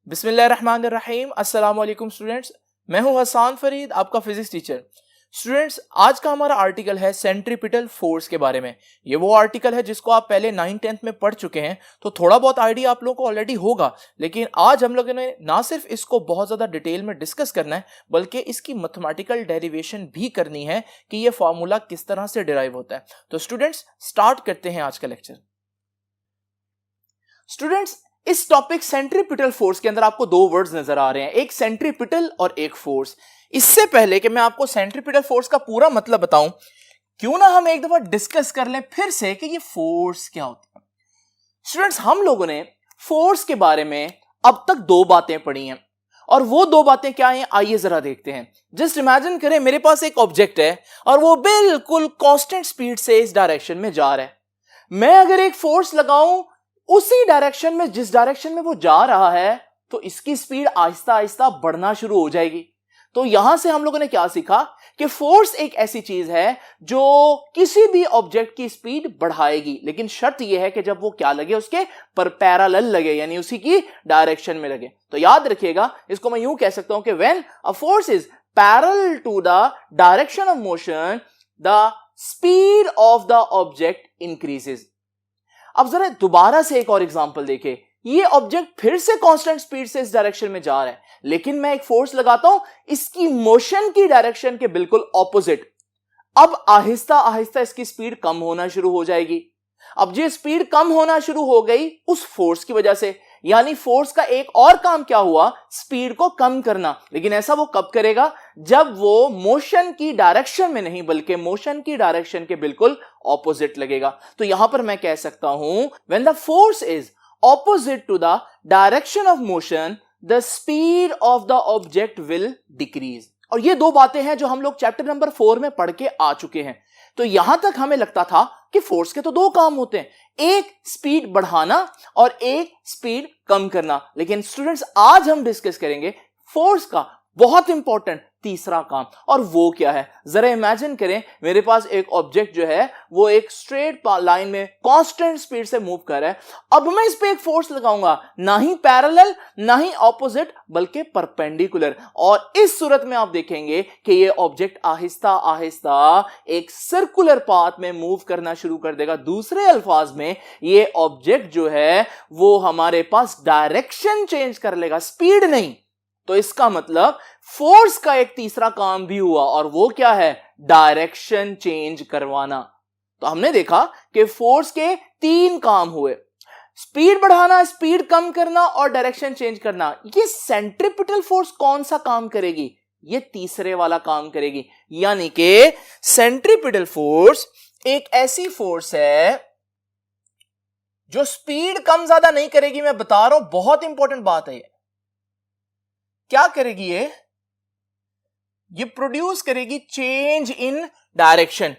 बिस्मिल्लाहिर्रहमानिर्रहीम। अस्सलाम वालेकुम स्टूडेंट्स, मैं हूं हसान फरीद, आपका फिजिक्स टीचर। स्टूडेंट्स, आज का हमारा आर्टिकल है सेंट्रीपिटल फोर्स के बारे में। ये वो आर्टिकल है जिसको आप पहले 9th-10th में पढ़ चुके हैं, तो थोड़ा बहुत आइडिया आप लोगों को ऑलरेडी होगा। लेकिन आज हम लोगों ने ना सिर्फ इसको बहुत ज़्यादा डिटेल में डिस्कस करना है, बल्कि इसकी मैथमेटिकल डेरिवेशन भी करनी है कि ये फार्मूला किस तरह से डिराइव होता है। तो स्टूडेंट्स, स्टार्ट करते हैं आज का लेक्चर। स्टूडेंट्स, इस टॉपिक सेंट्रीपिटल फोर्स के अंदर आपको दो वर्ड्स नजर आ रहे हैं, एक सेंट्रीपिटल और एक फोर्स। इससे पहले कि मैं आपको सेंट्रीपिटल फोर्स का पूरा मतलब बताऊं, क्यों ना हम एक दफा डिस्कस कर लें फिर से कि ये फोर्स क्या होता है। स्टूडेंट्स, हम लोगों ने फोर्स के बारे में अब तक दो बातें पढ़ी हैं, और वो दो बातें क्या हैं आइए जरा देखते हैं। जस्ट इमेजिन करें मेरे पास एक ऑब्जेक्ट है और वो बिल्कुल कांस्टेंट स्पीड से इस डायरेक्शन में जा रहा है। मैं अगर एक फोर्स लगाऊं उसी डायरेक्शन में जिस डायरेक्शन में वो जा रहा है, तो इसकी स्पीड आहिस्ता आहिस्ता बढ़ना शुरू हो जाएगी। तो यहां से हम लोगों ने क्या सीखा कि फोर्स एक ऐसी चीज है जो किसी भी ऑब्जेक्ट की स्पीड बढ़ाएगी, लेकिन शर्त यह है कि जब वो क्या लगे, उसके पर पैरेलल लगे, यानी उसी की डायरेक्शन में लगे। तो याद रखिएगा, इसको मैं यूं कह सकता हूं कि when a force is parallel to the direction of motion, the speed of the object increases. अब जरा दोबारा से एक और एग्जांपल देखें। ये ऑब्जेक्ट फिर से कांस्टेंट स्पीड से इस डायरेक्शन में जा रहा है, लेकिन मैं एक फोर्स लगाता हूं इसकी मोशन की डायरेक्शन के बिल्कुल ऑपोजिट। अब आहिस्ता आहिस्ता इसकी स्पीड कम होना शुरू हो जाएगी। अब ये स्पीड कम होना शुरू हो गई उस फोर्स की वजह से, यानी फोर्स का एक और काम क्या हुआ, स्पीड को कम करना। लेकिन ऐसा वो कब करेगा, जब वो मोशन की डायरेक्शन में नहीं बल्कि मोशन की डायरेक्शन के बिल्कुल ऑपोजिट लगेगा। तो यहां पर मैं कह सकता हूं when the force is opposite to the direction of motion, the speed of the object will decrease. और ये दो बातें हैं जो हम लोग चैप्टर नंबर 4 में पढ़ के आ चुके हैं। तो यहां तक हमें लगता था कि फोर्स के तो दो काम होते हैं, एक स्पीड बढ़ाना और एक स्पीड कम करना। लेकिन स्टूडेंट्स, आज हम डिस्कस करेंगे फोर्स का बहुत इंपॉर्टेंट तीसरा काम, और वो क्या है। जरा इमेजिन करें मेरे पास एक ऑब्जेक्ट जो है वो एक स्ट्रेट लाइन में कांस्टेंट स्पीड से मूव कर रहा है। अब मैं इस पे एक फोर्स लगाऊंगा, ना ही पैरेलल ना ही ऑपोजिट बल्कि परपेंडिकुलर, और इस सूरत में आप देखेंगे कि ये ऑब्जेक्ट आहिस्ता आहिस्ता एक सर्कुलर पाथ में मूव करना शुरू कर देगा। दूसरे अल्फाज में ये ऑब्जेक्ट जो है वो हमारे पास डायरेक्शन चेंज कर लेगा, स्पीड नहीं। तो इसका मतलब फोर्स का एक तीसरा काम भी हुआ, और वो क्या है, डायरेक्शन चेंज करवाना। तो हमने देखा कि फोर्स के तीन काम हुए, स्पीड बढ़ाना, स्पीड कम करना और डायरेक्शन चेंज करना। ये सेंट्रीपिटल फोर्स कौन सा काम करेगी, ये तीसरे वाला काम करेगी। यानी कि सेंट्रीपिटल फोर्स एक ऐसी फोर्स है जो स्पीड कम ज्यादा नहीं करेगी। मैं बता रहा हूं, बहुत इंपॉर्टेंट बात है ये। क्या करेगी ये प्रोड्यूस करेगी चेंज इन डायरेक्शन।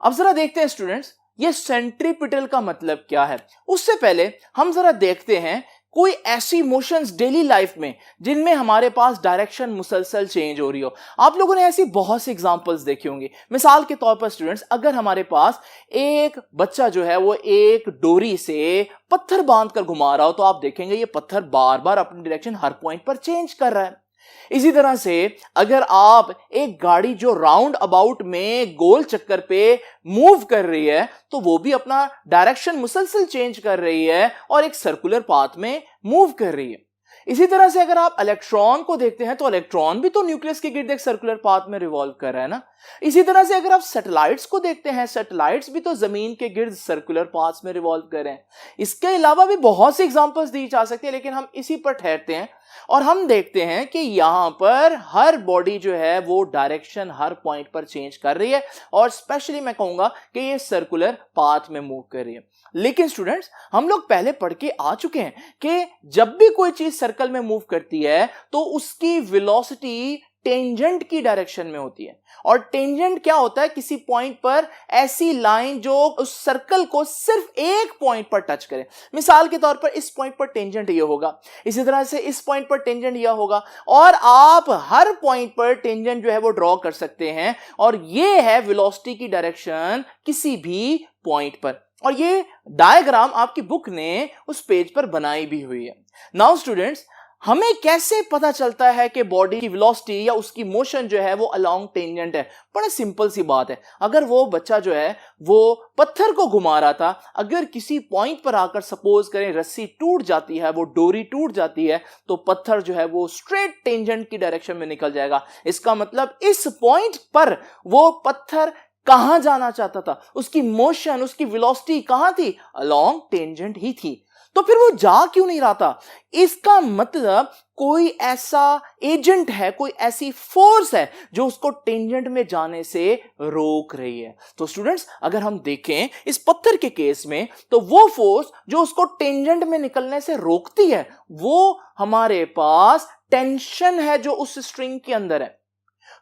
अब जरा देखते हैं स्टूडेंट्स, ये सेंट्रीपिटल का मतलब क्या है। उससे पहले हम जरा देखते हैं कोई ऐसी मोशंस डेली लाइफ में जिनमें हमारे पास डायरेक्शन मुसलसल चेंज हो रही हो। आप लोगों ने ऐसी बहुत सी एग्जांपल्स देखी होंगी। मिसाल के तौर पर स्टूडेंट्स, अगर हमारे पास एक बच्चा जो है वो एक डोरी से पत्थर बांध कर घुमा रहा हो, तो आप देखेंगे ये पत्थर बार बार अपनी डायरेक्शन हर पॉइंट पर चेंज कर रहा है। इसी तरह से अगर आप एक गाड़ी जो राउंड अबाउट में गोल चक्कर पे मूव कर रही है, तो वो भी अपना डायरेक्शन मुसलसल चेंज कर रही है और एक सर्कुलर पाथ में मूव कर रही है। इसी तरह से अगर आप इलेक्ट्रॉन को देखते हैं, तो इलेक्ट्रॉन भी तो न्यूक्लियस के गिर्द एक सर्कुलर पाथ में रिवॉल्व कर रहा है ना। इसी तरह से अगर आप सैटेलाइट्स को देखते हैं, सैटेलाइट्स भी तो जमीन के गिर्द सर्कुलर पाथ्स में रिवॉल्व कर रहे हैं। इसके अलावा भी बहुत सी एग्जांपल्स दी जा सकती है, लेकिन हम इसी पर ठहरते हैं और हम देखते हैं कि यहां पर हर बॉडी जो है वो डायरेक्शन हर पॉइंट पर चेंज कर रही है, और स्पेशली मैं कहूंगा कि ये सर्कुलर पाथ में मूव कर रही है। लेकिन स्टूडेंट्स, हम लोग पहले पढ़ के आ चुके हैं कि जब भी कोई चीज सर्कल में मूव करती है तो उसकी वेलोसिटी टेंजेंट की डायरेक्शन में होती है। और टेंजेंट क्या होता है, किसी पॉइंट पर ऐसी लाइन जो उस सर्कल को सिर्फ एक पॉइंट पर टच करे। मिसाल के तौर पर इस पॉइंट पर टेंजेंट ये होगा, इसी तरह से इस पॉइंट पर टेंजेंट यह होगा, और आप हर पॉइंट पर टेंजेंट जो है वो ड्रॉ कर सकते हैं, और ये है वेलोसिटी की डायरेक्शन किसी भी पॉइंट पर। और ये डायग्राम आपकी बुक ने उस पेज पर बनाई भी हुई है। नाउ स्टूडेंट्स, हमें कैसे पता चलता है कि बॉडी की वेलोसिटी या उसकी मोशन जो है वो अलोंग टेंजेंट है? बड़ा सिंपल सी बात है। अगर वो बच्चा जो है वो पत्थर को घुमा रहा था, अगर किसी पॉइंट पर आकर सपोज करें रस्सी टूट जाती है, वो डोरी टूट जाती है, तो पत्थर जो है वो स्ट्रेट टेंजेंट की डायरेक्शन में निकल जाएगा। इसका मतलब इस पॉइंट पर वो पत्थर कहां जाना चाहता था, उसकी मोशन, उसकी वेलोसिटी कहां थी? अलोंग टेंजेंट ही थी। तो फिर वो जा क्यों नहीं रहा था? इसका मतलब कोई ऐसा एजेंट है, कोई ऐसी फोर्स है जो उसको टेंजेंट में जाने से रोक रही है। तो स्टूडेंट्स, अगर हम देखें इस पत्थर के केस में, तो वो फोर्स जो उसको टेंजेंट में निकलने से रोकती है, वो हमारे पास टेंशन है जो उस स्ट्रिंग के अंदर है।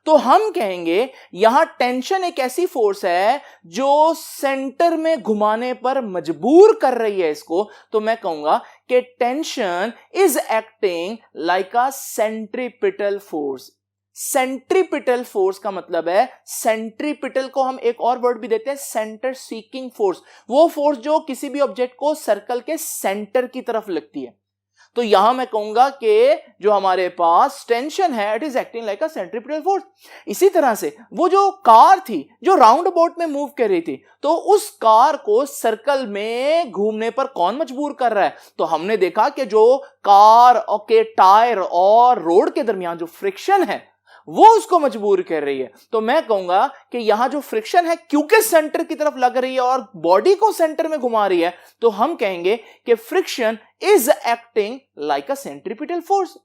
तो हम कहेंगे यहां टेंशन एक ऐसी फोर्स है जो सेंटर में घुमाने पर मजबूर कर रही है इसको। तो मैं कहूंगा कि tension is acting like a centripetal force. Centripetal force का मतलब है, सेंट्रीपिटल को हम एक और वर्ड भी देते हैं, सेंटर सीकिंग फोर्स। वो फोर्स जो किसी भी ऑब्जेक्ट को सर्कल के सेंटर की तरफ लगती है। तो यहां मैं कहूंगा कि जो हमारे पास टेंशन है, it is acting like a centripetal force. इसी तरह से वो जो कार थी जो राउंड अबाउट में मूव कर रही थी, तो उस कार को सर्कल में घूमने पर कौन मजबूर कर रहा है? तो हमने देखा कि जो कार के टायर और रोड के दरमियान जो फ्रिक्शन है वो उसको मजबूर कर रही है। तो मैं कहूंगा कि यहां जो फ्रिक्शन है क्योंकि सेंटर की तरफ लग रही है और बॉडी को सेंटर में घुमा रही है, तो हम कहेंगे कि friction is acting like a centripetal force.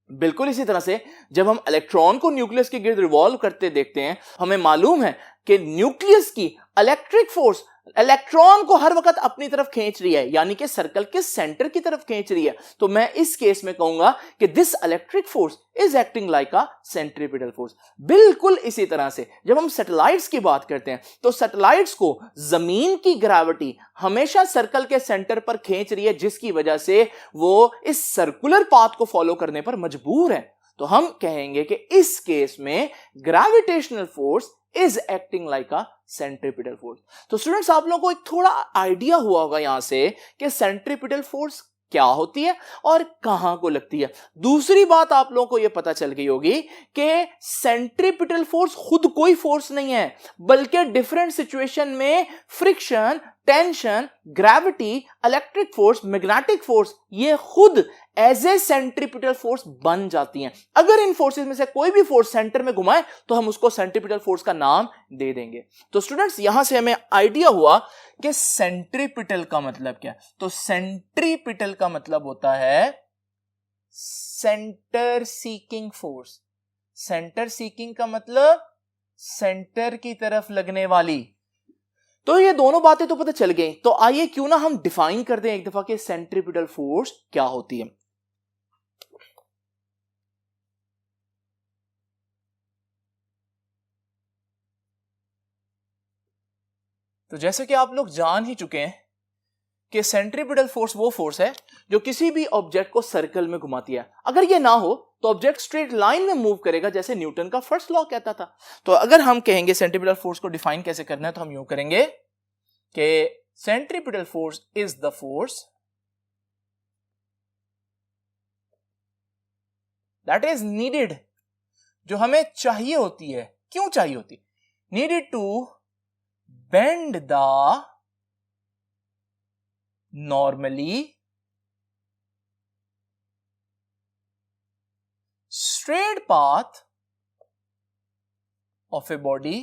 बिल्कुल इसी तरह से जब हम इलेक्ट्रॉन को न्यूक्लियस के गिर्द रिवॉल्व करते देखते हैं, हमें मालूम है कि न्यूक्लियस की इलेक्ट्रिक फोर्स इलेक्ट्रॉन को हर वक्त अपनी तरफ खींच रही है, यानी कि सर्कल के सेंटर की तरफ खींच रही है। तो मैं इस केस में कहूंगा कि this electric force is acting like a centripetal force. बिल्कुल इसी तरह से जब हम सैटेलाइट्स की बात करते हैं, तो सैटेलाइट्स को जमीन की ग्रेविटी हमेशा सर्कल के सेंटर पर खींच रही है, जिसकी वजह से वो इस सर्कुलर पाथ को फॉलो करने पर मजबूर है। तो हम कहेंगे कि इस केस में gravitational force is acting like a centripetal force. तो स्टूडेंट्स, आप लोगों को एक थोड़ा आइडिया हुआ होगा यहां से कि सेंट्रीपिटल फोर्स क्या होती है और कहां को लगती है। दूसरी बात आप लोगों को यह पता चल गई होगी कि सेंट्रीपिटल फोर्स खुद कोई फोर्स नहीं है, बल्कि डिफरेंट सिचुएशन में friction, tension, gravity, electric force, magnetic force, ये खुद एज ए सेंट्रीपिटल फोर्स बन जाती हैं। अगर इन फोर्सेस में से कोई भी फोर्स सेंटर में घुमाए तो हम उसको सेंट्रीपिटल फोर्स का नाम दे देंगे। तो स्टूडेंट्स, यहां से हमें आइडिया हुआ कि सेंट्रीपिटल का मतलब क्या है। तो सेंट्रीपिटल का मतलब होता है centre seeking force. Centre seeking का मतलब सेंटर की तरफ लगने वाली। तो ये दोनों बातें तो पता चल गई, तो आइए क्यों ना हम डिफाइन कर दें एक दफा कि सेंट्रीपिटल फोर्स क्या होती है। तो जैसे कि आप लोग जान ही चुके हैं कि सेंट्रीपिटल फोर्स वो फोर्स है जो किसी भी ऑब्जेक्ट को सर्कल में घुमाती है। अगर ये ना हो तो ऑब्जेक्ट स्ट्रेट लाइन में मूव करेगा, जैसे न्यूटन का फर्स्ट लॉ कहता था। तो अगर हम कहेंगे सेंट्रीपिटल फोर्स को डिफाइन कैसे करना है, तो हम यूं करेंगे कि centripetal force is the force that is needed, जो हमें चाहिए होती है। क्यों चाहिए होती? Needed to bend the normally straight path of a body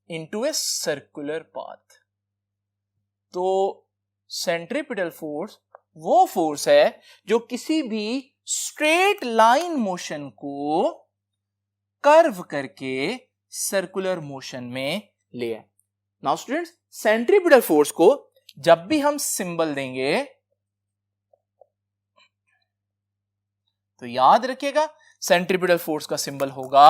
into a circular path। तो सेंट्रीपिटल फोर्स वो फोर्स है जो किसी भी स्ट्रेट लाइन मोशन को कर्व करके सर्कुलर मोशन में ले आए। नाउ स्टूडेंट्स, सेंट्रीपिटल फोर्स को जब भी हम सिंबल देंगे तो याद रखिएगा सेंट्रीपिटल फोर्स का सिंबल होगा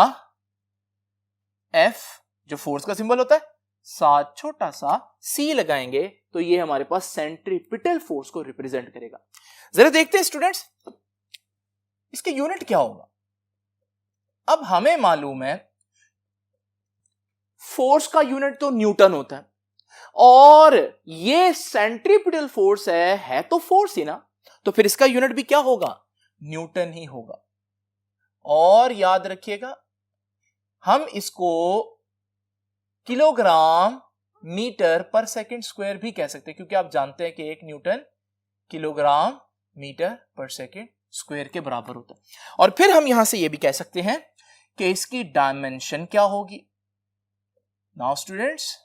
F, जो फोर्स का सिंबल होता है, साथ छोटा सा C लगाएंगे तो ये हमारे पास सेंट्रीपिटल फोर्स को रिप्रेजेंट करेगा। जरा देखते हैं स्टूडेंट्स, इसके यूनिट क्या होगा। अब हमें मालूम है फोर्स का यूनिट तो न्यूटन होता है, और ये सेंट्रीपिटल फोर्स है तो फोर्स ही ना, तो फिर इसका यूनिट भी क्या होगा, न्यूटन ही होगा। और याद रखिएगा हम इसको किलोग्राम मीटर पर सेकंड स्क्वायर भी कह सकते हैं, क्योंकि आप जानते हैं कि 1 न्यूटन किलोग्राम मीटर पर सेकंड स्क्वायर के बराबर होता है। और फिर हम यहां से यह भी कह सकते हैं कि इसकी डायमेंशन क्या होगी। नाउ स्टूडेंट्स,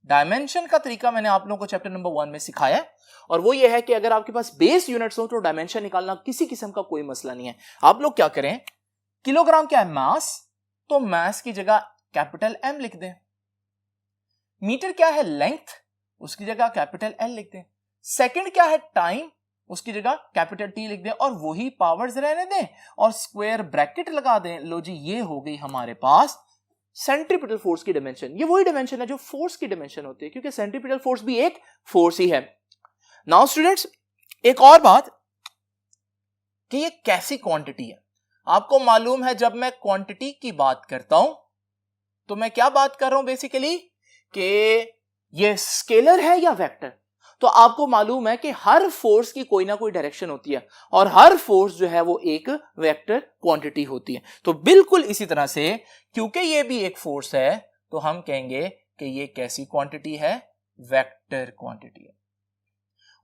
डायमेंशन का तरीका मैंने आप लोगों को चैप्टर नंबर 1 में सिखाया है, और वो ये है कि अगर आपके पास बेस यूनिट्स हो तो डायमेंशन निकालना किसी किस्म का कोई मसला नहीं है। आप लोग क्या करें, किलोग्राम क्या है, मास, तो मास की जगह कैपिटल एम लिख दें। मीटर क्या है, लेंथ, उसकी जगह कैपिटल एल लिख दें। सेकंड क्या है, टाइम, उसकी जगह कैपिटल टी लिख दें और वही पावर्स रहने दें और स्क्वायर ब्रैकेट लगा दें। लो जी, ये हो गई हमारे पास सेंट्रीपिटल फोर्स की डायमेंशन। ये वही डायमेंशन है जो फोर्स की डायमेंशन होती है, क्योंकि सेंट्रीपिटल फोर्स भी एक फोर्स ही है। नाउ स्टूडेंट्स, एक और बात कि ये कैसी क्वांटिटी है। आपको मालूम है जब मैं क्वांटिटी की बात करता हूं तो मैं क्या बात कर रहा हूं बेसिकली, कि ये स्केलर है या वेक्टर। तो आपको मालूम है कि हर फोर्स की कोई ना कोई डायरेक्शन होती है और हर फोर्स जो है वो एक वेक्टर क्वांटिटी होती है। तो बिल्कुल इसी तरह से क्योंकि ये भी एक फोर्स है तो हम कहेंगे कि ये कैसी क्वांटिटी है, वेक्टर क्वांटिटी है।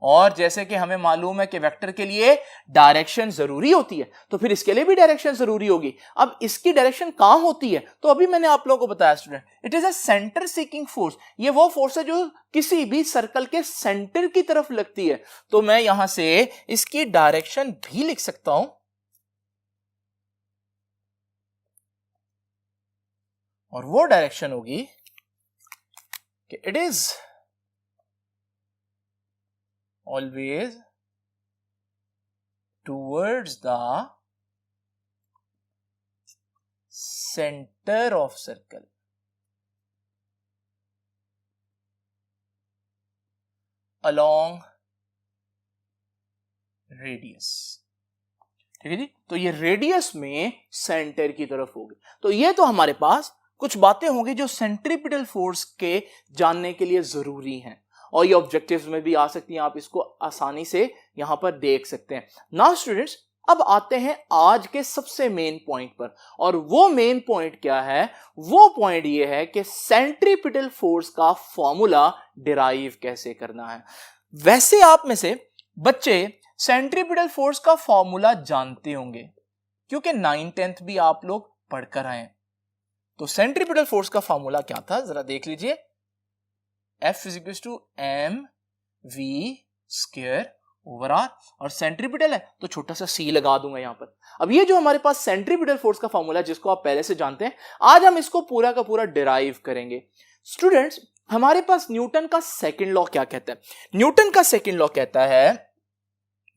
और जैसे कि हमें मालूम है कि वेक्टर के लिए डायरेक्शन जरूरी होती है, तो फिर इसके लिए भी डायरेक्शन जरूरी होगी। अब इसकी डायरेक्शन कहां होती है, तो अभी मैंने आप लोगों को बताया student, it is a centre seeking force. ये वो फोर्स है जो किसी भी सर्कल के सेंटर की तरफ लगती है। तो मैं यहां से इसकी डायरेक्शन भी लिख सकता हूं, और वो डायरेक्शन होगी कि it is always towards the center of circle along radius। ठीक है जी, तो ये रेडियस में सेंटर की तरफ होगी। तो ये तो हमारे पास कुछ बातें होंगी जो सेंट्रीपिटल फोर्स के जानने के लिए जरूरी हैं, और ये ऑब्जेक्टिव्स में भी आ सकती हैं, आप इसको आसानी से यहां पर देख सकते हैं। नाउ स्टूडेंट्स, अब आते हैं आज के सबसे मेन पॉइंट पर, और वो मेन पॉइंट क्या है, वो पॉइंट ये है कि सेंट्रीपिटल फोर्स का फॉर्मूला डिराइव कैसे करना है। वैसे आप में से बच्चे सेंट्रीपिटल फोर्स का फॉर्मूला जानते होंगे, क्योंकि 9th-10th भी आप लोग पढ़कर आए। तो सेंट्रीपिटल फोर्स का फॉर्मूला क्या था, जरा देख लीजिए। F is equal to mv square over r, और सेंट्रीपिटल है तो छोटा सा c लगा दूंगा यहां पर। अब ये जो हमारे पास सेंट्रीपिटल फोर्स का फॉर्मूला है, जिसको आप पहले से जानते हैं, आज हम इसको पूरा का पूरा डिराइव करेंगे। स्टूडेंट्स, हमारे पास न्यूटन का सेकंड लॉ क्या कहता है? न्यूटन का सेकंड लॉ कहता है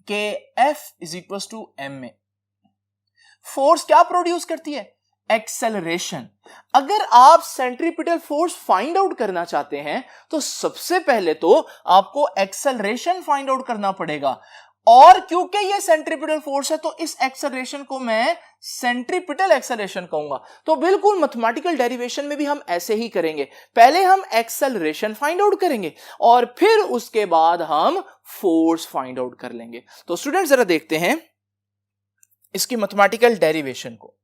कि F is equal to m में फोर्स क्या प्रोड्यूस करती है, एक्सेलरेशन। अगर आप सेंट्रीपिटल फोर्स फाइंड आउट करना चाहते हैं तो सबसे पहले तो आपको एक्सेलरेशन फाइंड आउट करना पड़ेगा, और क्योंकि ये सेंट्रीपिटल फोर्स है तो इस एक्सेलरेशन को मैं सेंट्रीपिटल एक्सेलरेशन कहूंगा। तो बिल्कुल मैथमेटिकल डेरिवेशन में भी हम ऐसे ही करेंगे, पहले हम एक्सेलरेशन फाइंड आउट करेंगे और फिर उसके बाद हम फोर्स फाइंड आउट कर लेंगे। तो स्टूडेंट जरा देखते हैं इसकी मैथमेटिकल डेरिवेशन को।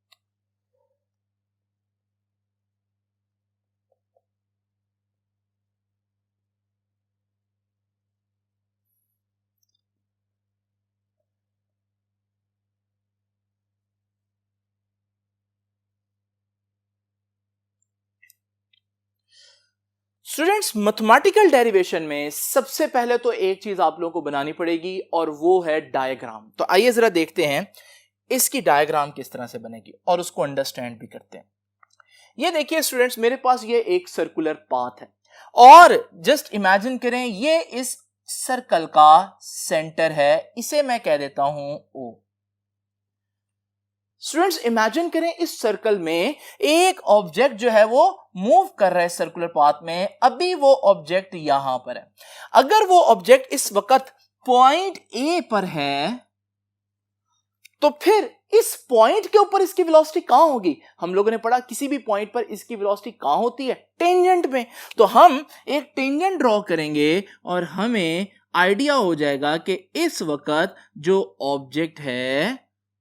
स्टूडेंट्स, मैथमेटिकल डेरिवेशन में सबसे पहले तो एक चीज आप लोगों को बनानी पड़ेगी और वो है डायग्राम। तो आइए जरा देखते हैं इसकी डायग्राम किस तरह से बनेगी और उसको अंडरस्टैंड भी करते हैं। ये देखिए स्टूडेंट्स, मेरे पास ये एक सर्कुलर पाथ है और जस्ट इमेजिन करें ये इस सर्कल का सेंटर है, इसे मैं कह देता हूं O। स्टूडेंट्स, इमेजिन करें इस सर्कल में एक ऑब्जेक्ट जो है वो मूव कर रहा है सर्कुलर पाथ में, अभी वो ऑब्जेक्ट यहां पर है। अगर वो ऑब्जेक्ट इस वक्त पॉइंट ए पर है तो फिर इस पॉइंट के ऊपर इसकी वेलोसिटी कहां होगी? हम लोगों ने पढ़ा किसी भी पॉइंट पर इसकी वेलोसिटी कहां होती है? टेंजेंट में। तो हम एक टेंजेंट ड्रॉ करेंगे और हमें आइडिया हो जाएगा कि इस वक्त जो ऑब्जेक्ट है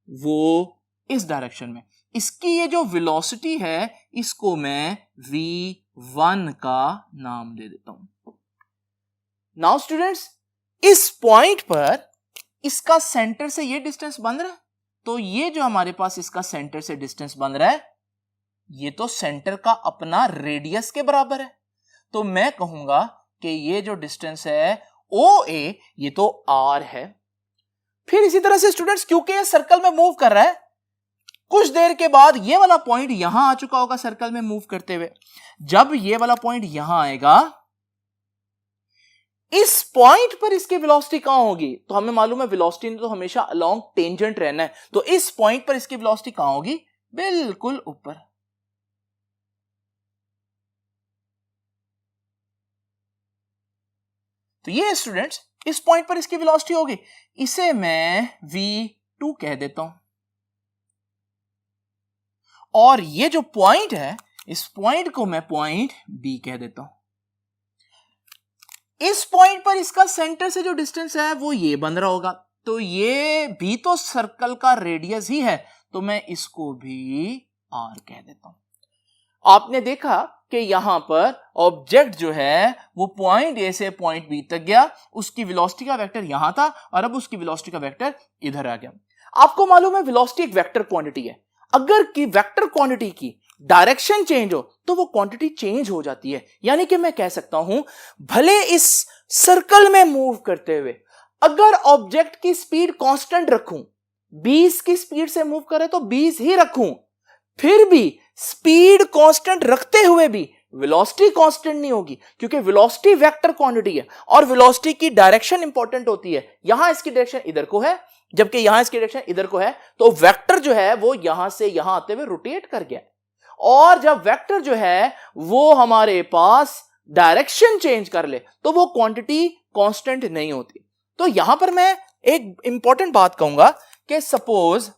वो इस डायरेक्शन में, इसकी ये जो वेलोसिटी है इसको मैं v1 का नाम दे देता हूं। नाउ स्टूडेंट्स, इस पॉइंट पर इसका सेंटर से ये डिस्टेंस बन रहा है, तो ये जो हमारे पास इसका सेंटर से डिस्टेंस बन रहा है ये तो सेंटर का अपना रेडियस के बराबर है। तो मैं कहूंगा कि ये जो डिस्टेंस है OA ये तो R है। फिर इसी तरह से स्टूडेंट्स, क्योंकि ये सर्कल में मूव कर रहा है, कुछ देर के बाद ये वाला पॉइंट यहां आ चुका होगा सर्कल में मूव करते हुए। जब ये वाला पॉइंट यहां आएगा, इस पॉइंट पर इसकी वेलोसिटी कहां होगी? तो हमें मालूम है वेलोसिटी ने तो हमेशा अलोंग टेंजेंट रहना है, तो इस पॉइंट पर इसकी वेलोसिटी कहां होगी? बिल्कुल ऊपर। तो ये स्टूडेंट्स इस पॉइंट पर इसकी वेलोसिटी होगी, इसे मैं v2 कह देता हूं। और ये जो पॉइंट है इस पॉइंट को मैं पॉइंट B कह देता हूं। इस पॉइंट पर इसका सेंटर से जो डिस्टेंस है वो ये बन रहा होगा, तो ये भी तो सर्कल का रेडियस ही है, तो मैं इसको भी R कह देता हूं। आपने देखा कि यहां पर ऑब्जेक्ट जो है वो पॉइंट A से पॉइंट B तक गया, उसकी वेलोसिटी का वेक्टर यहां था और अब उसकी वेलोसिटी का वेक्टर इधर आ गया। आपको मालूम है वेलोसिटी एक वेक्टर क्वांटिटी है, अगर की वेक्टर क्वांटिटी की डायरेक्शन चेंज हो तो वो क्वांटिटी चेंज हो जाती है। यानी कि मैं कह सकता हूं भले इस सर्कल में मूव करते हुए अगर ऑब्जेक्ट की स्पीड कांस्टेंट रखूं, 20 की स्पीड से मूव करे तो 20 ही रखूं, फिर भी स्पीड कांस्टेंट रखते हुए भी वेलोसिटी कांस्टेंट नहीं होगी, क्योंकि वेलोसिटी वेक्टर क्वांटिटी है और वेलोसिटी की डायरेक्शन इंपॉर्टेंट होती है। यहां इसकी डायरेक्शन इधर को है जबकि यहां इसकी डायरेक्शन इधर को है, तो वेक्टर जो है वो यहां से यहां आते हुए रोटेट कर गया। और जब वेक्टर जो है वो हमारे पास डायरेक्शन चेंज कर ले तो वो क्वांटिटी कांस्टेंट नहीं होती। तो यहां पर मैं एक इंपॉर्टेंट बात कहूंगा कि suppose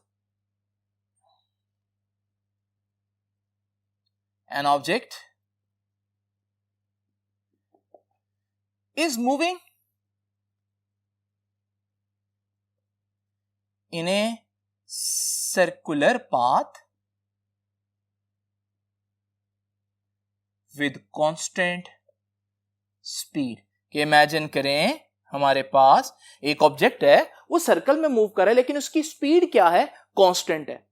an object is moving in a circular path with constant speed। कि इमेजिन करें हमारे पास एक ऑब्जेक्ट है वो सर्कल में मूव कर रहा है लेकिन उसकी स्पीड क्या है? कांस्टेंट है।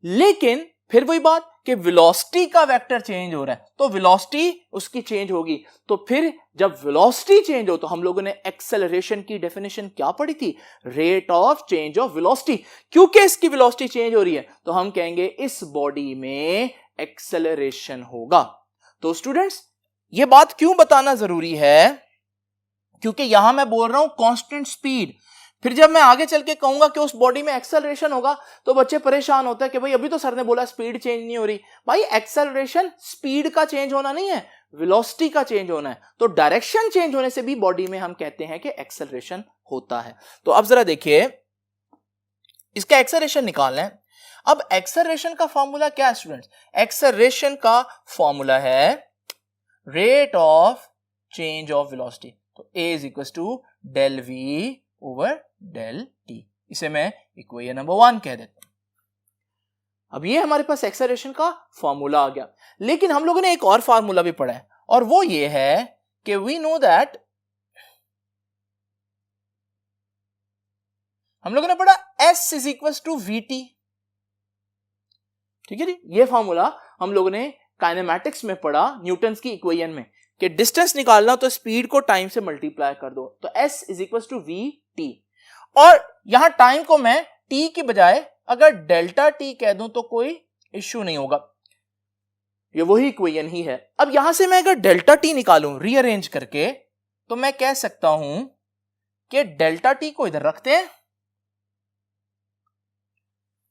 लेकिन फिर वही बात कि वेलोसिटी का वेक्टर चेंज हो रहा है, तो वेलोसिटी उसकी चेंज होगी। तो फिर जब वेलोसिटी चेंज हो तो हम लोगों ने एक्सेलरेशन की डेफिनेशन क्या पढ़ी थी? Rate of change of velocity. क्योंकि इसकी वेलोसिटी चेंज हो रही है तो हम कहेंगे इस बॉडी में एक्सेलरेशन होगा। तो स्टूडेंट्स ये बात क्यों बताना जरूरी है? क्योंकि यहां मैं बोल रहा हूं कांस्टेंट स्पीड, फिर जब मैं आगे चल के कहूंगा कि उस बॉडी में एक्सेलरेशन होगा तो बच्चे परेशान होते हैं कि भाई अभी तो सर ने बोला स्पीड चेंज नहीं हो रही। भाई एक्सेलरेशन स्पीड का चेंज होना नहीं है, वेलोसिटी का चेंज होना है। तो डायरेक्शन चेंज होने से भी बॉडी में हम कहते हैं कि एक्सेलरेशन होता है। तो अब जरा देखिए, इसका एक्सेलरेशन निकालना है। अब एक्सेलरेशन का फॉर्मूला क्या है स्टूडेंट्स? एक्सेलरेशन का फॉर्मूला है rate of change of velocity. तो A is equal to del V over del T। इसे मैं इक्वेशन नंबर 1 कह देता हूं। अब ये हमारे पास एक्सेलरेशन का फॉर्मूला आ गया, लेकिन हम लोगों ने एक और फॉर्मूला भी पढ़ा है और वो ये है कि वी नो दैट, हम लोगों ने पढ़ा S is equal to VT। ठीक है जी, ये फॉर्मूला हम लोगों ने काइनेमैटिक्स में पढ़ा न्यूटन्स की इक्वेशन में कि डिस्टेंस निकालना तो स्पीड को टाइम से मल्टीप्लाई कर दो, तो S is equal to VT। और यहां टाइम को मैं T की बजाय अगर डेल्टा T कह दूं तो कोई इश्यू नहीं होगा, ये वही इक्वेशन ही है। अब यहां से मैं अगर डेल्टा T निकालूं रीअरेंज करके तो मैं कह सकता हूं कि डेल्टा T को इधर रखते हैं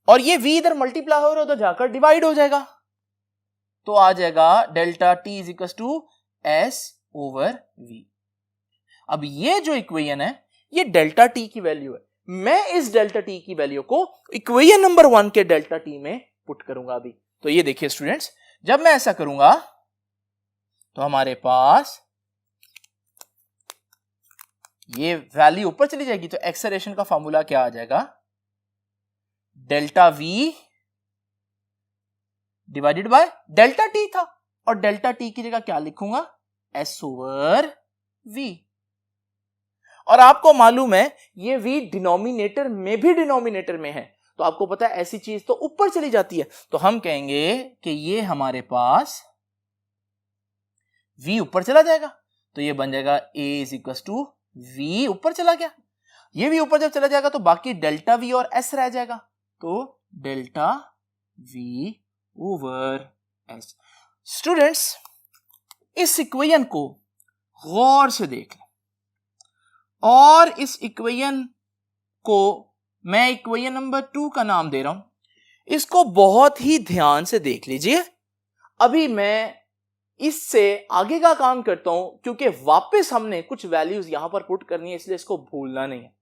और ये V इधर मल्टीप्लाई हो रहा है उधर जाकर डिवाइड हो जाएगा, तो आ जाएगा delta T is equal to S over V। अब ये जो इक्वेशन है ये डेल्टा T की वैल्यू है। मैं इस डेल्टा टी की वैल्यू को इक्वेशन नंबर 1 के डेल्टा टी में पुट करूंगा अभी। तो ये देखिए स्टूडेंट्स, जब मैं ऐसा करूंगा तो हमारे पास ये वैल्यू ऊपर चली जाएगी, तो एक्सेलरेशन का फॉर्मूला क्या आ जाएगा, delta we divided by delta T था, और डेल्टा टी की जगह क्या लिखूंगा, एस ओवर वी। और आपको मालूम है ये v डिनोमिनेटर में भी डिनोमिनेटर में है, तो आपको पता है ऐसी चीज तो ऊपर चली जाती है, तो हम कहेंगे कि ये हमारे पास v ऊपर चला जाएगा, तो ये बन जाएगा a is equal to v, ऊपर चला गया, ये भी ऊपर जब चला जाएगा तो बाकी डेल्टा v और s रह जाएगा, तो delta v over s। Students इस इक्वेशन को गौर से देख लें, और इस इक्वेशन को मैं इक्वेशन नंबर 2 का नाम दे रहा हूं, इसको बहुत ही ध्यान से देख लीजिए। अभी मैं इससे आगे का काम करता हूं, क्योंकि वापस हमने कुछ वैल्यूज यहां पर पुट करनी है, इसलिए इसको भूलना नहीं है।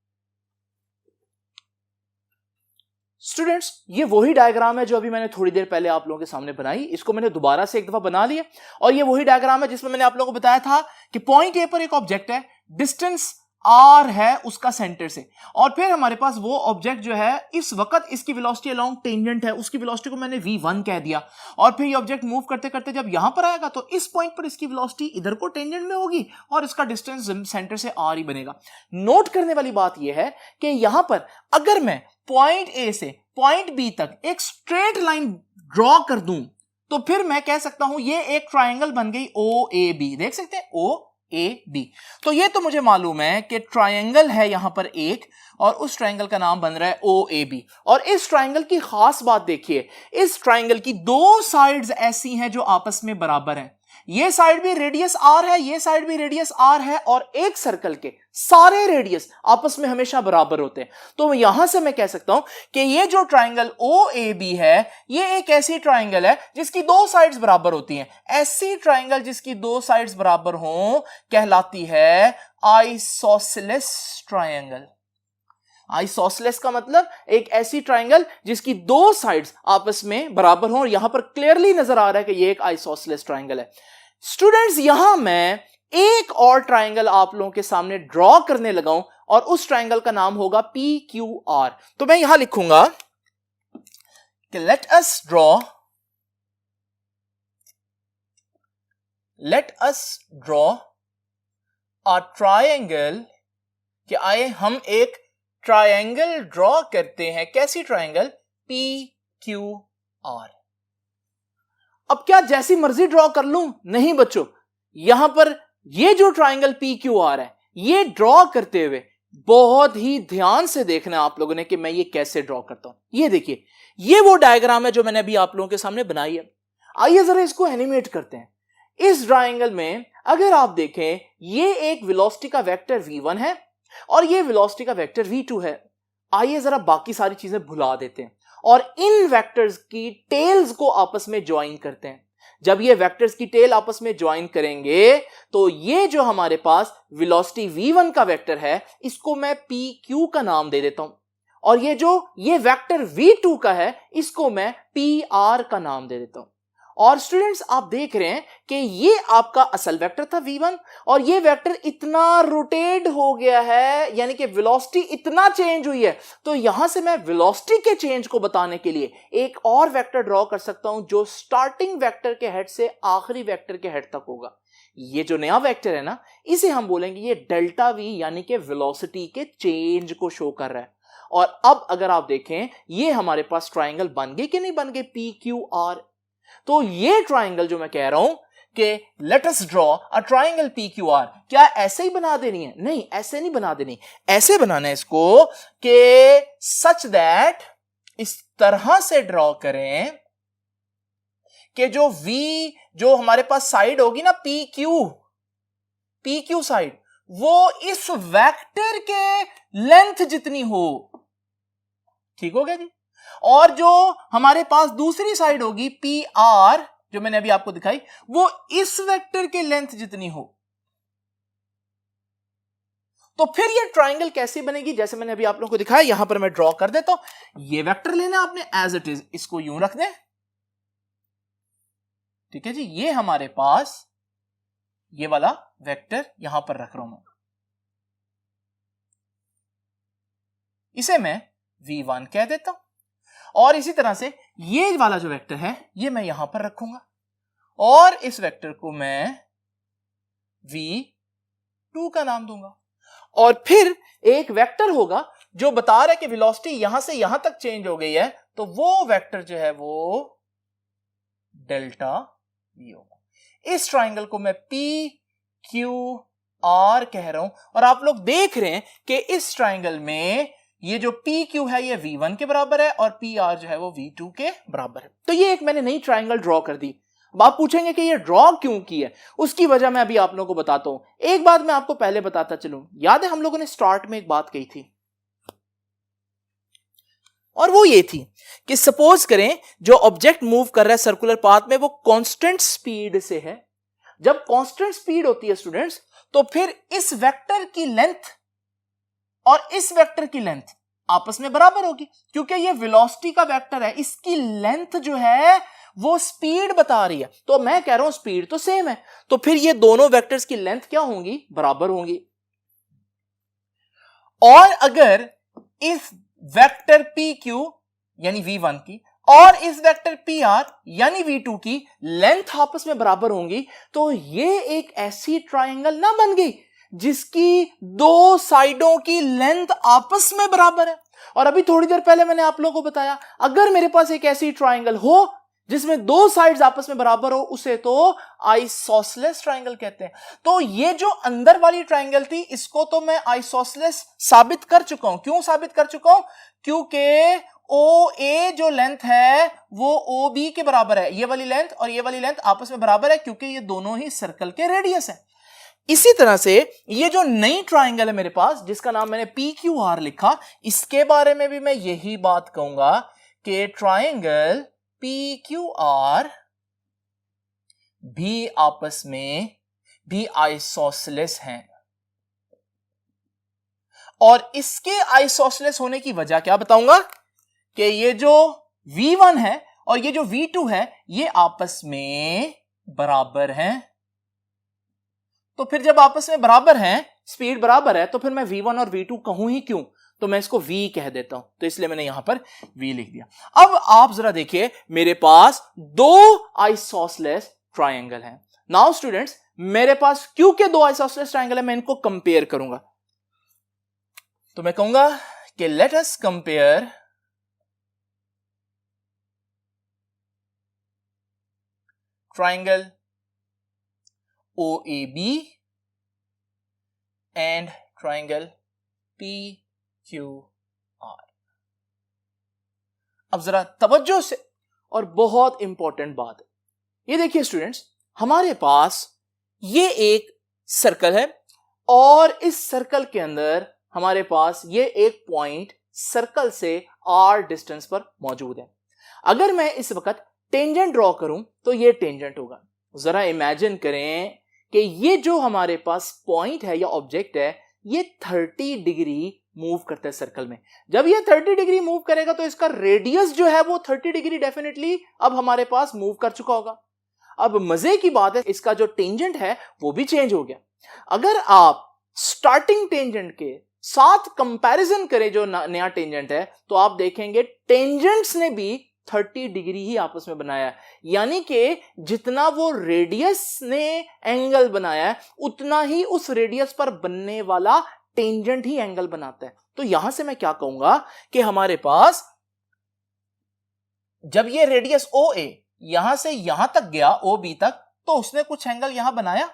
स्टूडेंट्स ये वही डायग्राम है जो अभी मैंने थोड़ी देर पहले आप लोगों के सामने बनाई, इसको मैंने दोबारा से एक दफा बना लिया, और ये वही डायग्राम है जिसमें मैंने आप लोगों को बताया था कि पॉइंट ए पर एक ऑब्जेक्ट है, डिस्टेंस r है उसका सेंटर से, और फिर हमारे पास वो ऑब्जेक्ट जो है इस वक्त इसकी वेलोसिटी अलोंग टेंजेंट है, उसकी वेलोसिटी को मैंने v1 कह दिया, और फिर ये ऑब्जेक्ट मूव करते करते जब यहां पर आएगा तो इस पॉइंट पर इसकी वेलोसिटी इधर को टेंजेंट में होगी, और इसका डिस्टेंस सेंटर से r ही बनेगा। नोट करने वाली बात यह है कि यहां पर अगर मैं पॉइंट ए से पॉइंट बी तक एक स्ट्रेट लाइन ड्रॉ कर दूं, तो फिर मैं कह सकता हूं ये एक ट्राइंगल बन गई OAB, देख सकते हैं OAB। तो ये तो मुझे मालूम है कि ट्राइंगल है यहां पर एक, और उस ट्राइंगल का नाम बन रहा है OAB। और इस ट्राइंगल की खास बात देखिए, इस ट्राइंगल की दो साइड्स ऐसी हैं जो आपस में बराबर हैं, ये साइड भी रेडियस r है, ये साइड भी रेडियस r है, और एक सर्कल के सारे रेडियस आपस में हमेशा बराबर होते हैं। तो यहां से मैं कह सकता हूं कि ये जो ट्राइंगल OAB है, ये एक ऐसी ट्राइंगल है जिसकी दो साइड्स बराबर होती हैं। ऐसी ट्राइंगल जिसकी दो साइड्स बराबर हों कहलाती है आइसोसेलेस ट्राइंगल। आइसोसेलेस का मतलब एक ऐसी ट्राइंगल जिसकी दो साइड्स आपस में बराबर हों, और यहां पर क्लियरली नजर आ रहा है कि ये एक आइसोसेलेस ट्राइंगल है। स्टूडेंट्स यहां मैं एक और ट्राइंगल आप लोगों के सामने ड्रॉ करने लगा हूं, और उस ट्राइंगल का नाम होगा PQR। तो मैं यहां लिखूंगा कि let us draw a triangle, कि आए हम एक ट्राइंगल ड्रॉ करते हैं। कैसी ट्राइंगल? PQR। अब क्या जैसी मर्जी ड्रॉ कर लूं? नहीं बच्चों, यहां पर ये जो ट्राइंगल PQR है, ये ड्रॉ करते हुए बहुत ही ध्यान से देखना है आप लोगों ने कि मैं ये कैसे ड्रॉ करता हूं। ये देखिए, ये वो डायग्राम है जो मैंने अभी आप लोगों के सामने बनाई है। आइए जरा इसको एनिमेट करते हैं। इस ट्राइंगल में अगर आप देखें, ये एक वेलोसिटी का वेक्टर v1 है, और ये वेलोसिटी का वेक्टर v2 है। आइए जरा बाकी सारी चीजें भुला देते हैं और इन वेक्टर्स की टेल्स को आपस में ज्वाइन करते हैं। जब ये वेक्टर्स की टेल आपस में ज्वाइन करेंगे तो ये जो हमारे पास वेलोसिटी v1 का वेक्टर है, इसको मैं pq का नाम दे देता हूं, और ये वेक्टर v2 का है, इसको मैं pr का नाम दे देता हूं। और स्टूडेंट्स आप देख रहे हैं कि ये आपका असल वेक्टर था v1, और ये वेक्टर इतना रोटेट हो गया है, यानी कि वेलोसिटी इतना चेंज हुई है। तो यहां से मैं वेलोसिटी के चेंज को बताने के लिए एक और वेक्टर ड्रॉ कर सकता हूं जो स्टार्टिंग वेक्टर के हेड से आखिरी वेक्टर के हेड तक होगा। ये जो नया वेक्टर है ना, इसे हम बोलेंगे ये डेल्टा v, यानी कि वेलोसिटी के चेंज को शो कर रहा है। और अब अगर आप देखें, ये हमारे पास ट्राइंगल बन गए कि नहीं बन गए, PQR। तो ये ट्राइंगल जो मैं कह रहा हूं कि let us draw a triangle PQR, क्या ऐसे ही बना देनी है? नहीं, ऐसे नहीं बना देनी, ऐसे बनाना है इसको कि सच दैट, इस तरह से ड्रॉ करें कि जो V, जो हमारे पास साइड होगी ना PQ साइड, वो इस वेक्टर के लेंथ जितनी हो। ठीक हो गया जी? और जो हमारे पास दूसरी साइड होगी PR, जो मैंने अभी आपको दिखाई, वो इस वेक्टर के लेंथ जितनी हो। तो फिर ये ट्राइंगल कैसी बनेगी, जैसे मैंने अभी आप लोगों को दिखाया, यहां पर मैं ड्रॉ कर देता हूं। ये वेक्टर लेना आपने एज इट इज, इसको यूं रख दें, ठीक है जी। ये हमारे पास ये वाला वेक्टर यहां पर रख रहा हूं मैं, इसे मैं v1 कह देता हूं। और इसी तरह से ये वाला जो वेक्टर है ये मैं यहां पर रखूंगा, और इस वेक्टर को मैं v2 का नाम दूंगा। और फिर एक वेक्टर होगा जो बता रहा है कि वेलोसिटी यहां से यहां तक चेंज हो गई है, तो वो वेक्टर जो है वो डेल्टा v होगा। इस ट्राइंगल को मैं p q r कह रहा हूं, और आप लोग देख रहे हैं कि इस ट्राइंगल में ये जो पी क्यू है ये v1 के बराबर है और पी आर जो है वो v2 के बराबर है। तो ये एक मैंने नई ट्राइंगल ड्रॉ कर दी। अब आप पूछेंगे कि ये ड्रॉ क्यों की है, उसकी वजह मैं अभी आप लोगों को बताता हूं। एक बात मैं आपको पहले बताता चलूं, याद है हम लोगों ने स्टार्ट में एक बात कही थी, और वो ये थी कि सपोज करें जो ऑब्जेक्ट मूव कर रहा है सर्कुलर पाथ में वो कांस्टेंट स्पीड से है। जब कांस्टेंट स्पीड होती है स्टूडेंट्स, तो फिर इस वेक्टर की लेंथ और इस वेक्टर की लेंथ आपस में बराबर होगी, क्योंकि ये वेलोसिटी का वेक्टर है, इसकी लेंथ जो है वो स्पीड बता रही है। तो मैं कह रहा हूं स्पीड तो सेम है, तो फिर ये दोनों वेक्टर्स की लेंथ क्या होंगी, बराबर होंगी। और अगर इस वेक्टर पी क्यू यानी v1 की और इस वेक्टर पी आर यानी v2 की लेंथ आपस में बराबर होंगी, तो ये एक ऐसी ट्राइंगल ना बन गई जिसकी दो साइडों की लेंथ आपस में बराबर है। और अभी थोड़ी देर पहले मैंने आप लोगों को बताया, अगर मेरे पास एक ऐसी ट्राइंगल हो जिसमें दो साइड्स आपस में बराबर हो, उसे तो आइसोसेलेस ट्राइंगल कहते हैं। तो ये जो अंदर वाली ट्राइंगल थी, इसको तो मैं आइसोसेलेस साबित कर चुका हूं। क्यों साबित कर चुका हूं? क्योंकि ओ ए जो लेंथ है वो ओ बी के बराबर है। ये वाली लेंथ और ये वाली लेंथ आपस में बराबर है, क्योंकि ये दोनों ही सर्कल के रेडियस है। इसी तरह से ये जो नई ट्राइंगल है मेरे पास, जिसका नाम मैंने पी क्यू आर लिखा, इसके बारे में भी मैं यही बात कहूंगा कि ट्राइंगल पी क्यू आर भी आपस में भी आइसोसेलेस हैं। और इसके आइसोसेलेस होने की वजह क्या बताऊंगा कि ये जो v1 है और ये जो v2 है ये आपस में बराबर हैं। तो फिर जब आपस में बराबर हैं, स्पीड बराबर है, तो फिर मैं v1 और v2 कहूं ही क्यों, तो मैं इसको v कह देता हूं। तो इसलिए मैंने यहां पर v लिख दिया। अब आप जरा देखिए, मेरे पास दो आइसोसेलेस ट्राइंगल हैं। नाउ स्टूडेंट्स, मेरे पास क्योंकि दो आइसोसेलेस ट्राइंगल है, मैं इनको कंपेयर करूंगा। तो मैं कहूंगा कि let us compare triangle OAB and triangle PQR। अब जरा तवज्जो से, और बहुत इंपॉर्टेंट बात है, ये देखिए स्टूडेंट्स, हमारे पास ये एक सर्कल है और इस सर्कल के अंदर हमारे पास ये एक पॉइंट सर्कल से r डिस्टेंस पर मौजूद है। अगर मैं इस वक्त टेंजेंट ड्रॉ करूं तो ये टेंजेंट होगा। जरा इमेजिन करें कि ये जो हमारे पास पॉइंट है या ऑब्जेक्ट है, ये 30 डिग्री मूव करता है सर्कल में। जब ये 30 डिग्री मूव करेगा तो इसका रेडियस जो है वो 30 डिग्री डेफिनेटली अब हमारे पास मूव कर चुका होगा। अब मजे की बात है, इसका जो टेंजेंट है वो भी चेंज हो गया। अगर आप स्टार्टिंग टेंजेंट के साथ कंपैरिजन करें जो नया टेंजेंट है, तो आप देखेंगे टेंजेंट्स ने भी 30 डिग्री ही आपस में बनाया। यानी कि जितना वो रेडियस ने एंगल बनाया है, उतना ही उस रेडियस पर बनने वाला टेंजेंट ही एंगल बनाता है। तो यहां से मैं क्या कहूंगा कि हमारे पास जब ये रेडियस OA यहां से यहां तक गया OB तक, तो उसने कुछ एंगल यहां बनाया,